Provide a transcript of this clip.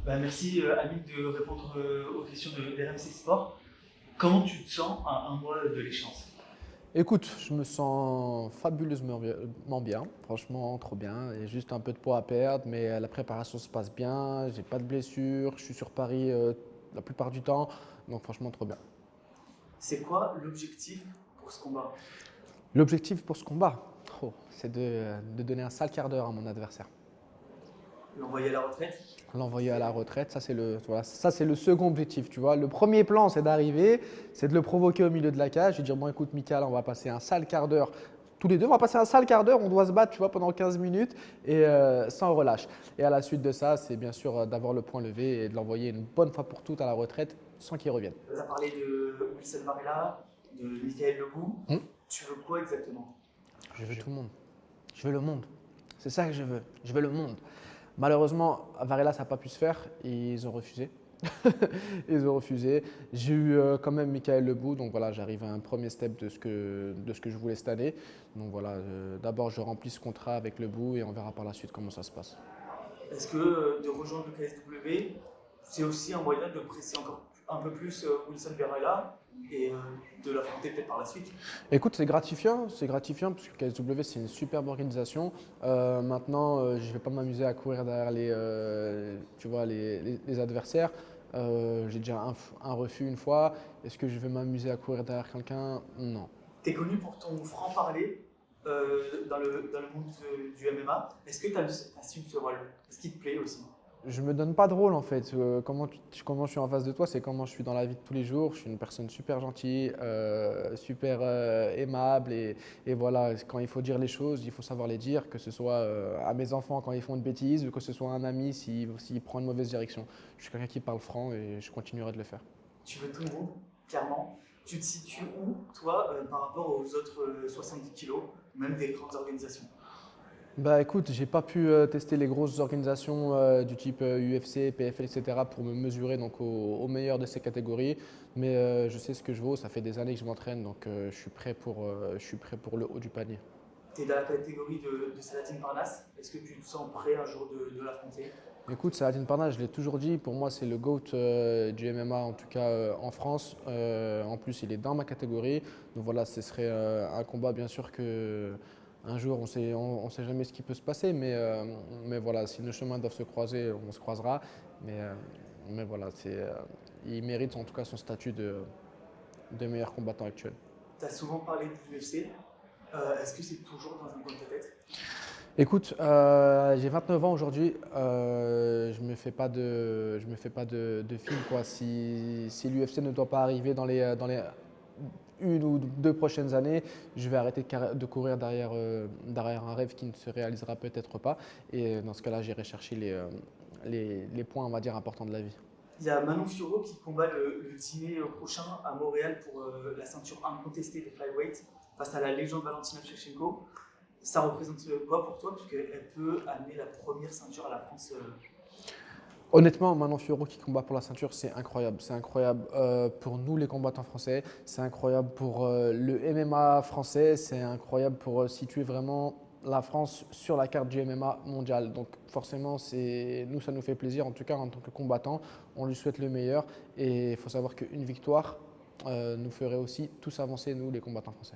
Merci Amine de répondre aux questions de RMC Sport. Comment tu te sens à un mois de l'échéance? Écoute, je me sens fabuleusement bien, franchement trop bien. Il y a juste un peu de poids à perdre, mais la préparation se passe bien, j'ai pas de blessures, je suis sur Paris la plupart du temps, donc franchement trop bien. C'est quoi l'objectif pour ce combat? L'objectif pour ce combat, c'est de donner un sale quart d'heure à mon adversaire. L'envoyer à la retraite? L'envoyer à la retraite, ça c'est voilà, ça c'est le second objectif, tu vois. Le premier plan, c'est d'arriver, c'est de le provoquer au milieu de la cage et dire bon écoute Mickaël, on va passer un sale quart d'heure. Tous les deux, on va passer un sale quart d'heure, on doit se battre, tu vois, pendant 15 minutes et sans relâche. Et à la suite de ça, c'est bien sûr d'avoir le point levé et de l'envoyer une bonne fois pour toutes à la retraite sans qu'il revienne. Tu as parlé de Wilson Varela, de Michael Legou. Hmm. Tu veux quoi exactement? Je veux tout le monde. Je veux le monde. C'est ça que je veux. Je veux le monde. Malheureusement, à Varela, ça n'a pas pu se faire. Ils ont refusé. Ils ont refusé. J'ai eu quand même Michael Lebou, donc voilà, j'arrive à un premier step de ce que je voulais cette année. Donc voilà, d'abord je remplis ce contrat avec Lebou et on verra par la suite comment ça se passe. Est-ce que de rejoindre le KSW, c'est aussi un moyen de presser encore un peu plus Wilson Varela et de l'affronter peut-être par la suite? Écoute, c'est gratifiant parce que KSW c'est une superbe organisation. Maintenant, je ne vais pas m'amuser à courir derrière tu vois, les adversaires. J'ai déjà un refus une fois. Est-ce que je vais m'amuser à courir derrière quelqu'un? Non. Tu es connu pour ton franc-parler dans le monde du MMA. Est-ce que tu assumes ce rôle? Est-ce qu'il te plaît aussi? Je me donne pas de rôle en fait. Comment je suis en face de toi, c'est comment je suis dans la vie de tous les jours. Je suis une personne super gentille, super aimable et voilà, quand il faut dire les choses, il faut savoir les dire, que ce soit à mes enfants quand ils font une bêtise ou que ce soit à un ami s'il prend une mauvaise direction. Je suis quelqu'un qui parle franc et je continuerai de le faire. Tu veux tout le monde, clairement. Tu te situes où, toi, par rapport aux autres 70 kilos, même des grandes organisations? Bah écoute, j'ai pas pu tester les grosses organisations du type UFC, PFL, etc. pour me mesurer donc au meilleur de ces catégories. Mais je sais ce que je vaux, ça fait des années que je m'entraîne, donc je suis prêt pour le haut du panier. Tu es dans la catégorie de Saladin Parnasse. Est-ce que tu te sens prêt un jour de l'affronter? Écoute, Saladin Parnasse, je l'ai toujours dit, pour moi c'est le GOAT du MMA, en tout cas en France. En plus, il est dans ma catégorie. Donc voilà, ce serait un combat bien sûr que un jour on sait jamais ce qui peut se passer, mais voilà, si nos chemins doivent se croiser, on se croisera. Mais, euh, mais voilà, il mérite en tout cas son statut de meilleur combattant actuel. Tu as souvent parlé de l'UFC. Est-ce que c'est toujours dans un coin de ta tête? Écoute, j'ai 29 ans aujourd'hui. Je me fais pas de film quoi. Si l'UFC ne doit pas arriver dans les une ou deux prochaines années, je vais arrêter de courir derrière un rêve qui ne se réalisera peut-être pas. Et dans ce cas-là, j'irai chercher les points, on va dire, importants de la vie. Il y a Manon Fiorot qui combat le 10 mai prochain à Montréal pour la ceinture incontestée des flyweight face à la légende Valentina Shevchenko. Ça représente quoi pour toi? Puisqu'elle peut amener la première ceinture à la France. Honnêtement, Manon Fiorot qui combat pour la ceinture, c'est incroyable. C'est incroyable pour nous, les combattants français. C'est incroyable pour le MMA français. C'est incroyable pour situer vraiment la France sur la carte du MMA mondial. Donc forcément, nous, ça nous fait plaisir. En tout cas, en tant que combattant, on lui souhaite le meilleur. Et il faut savoir qu'une victoire nous ferait aussi tous avancer, nous, les combattants français.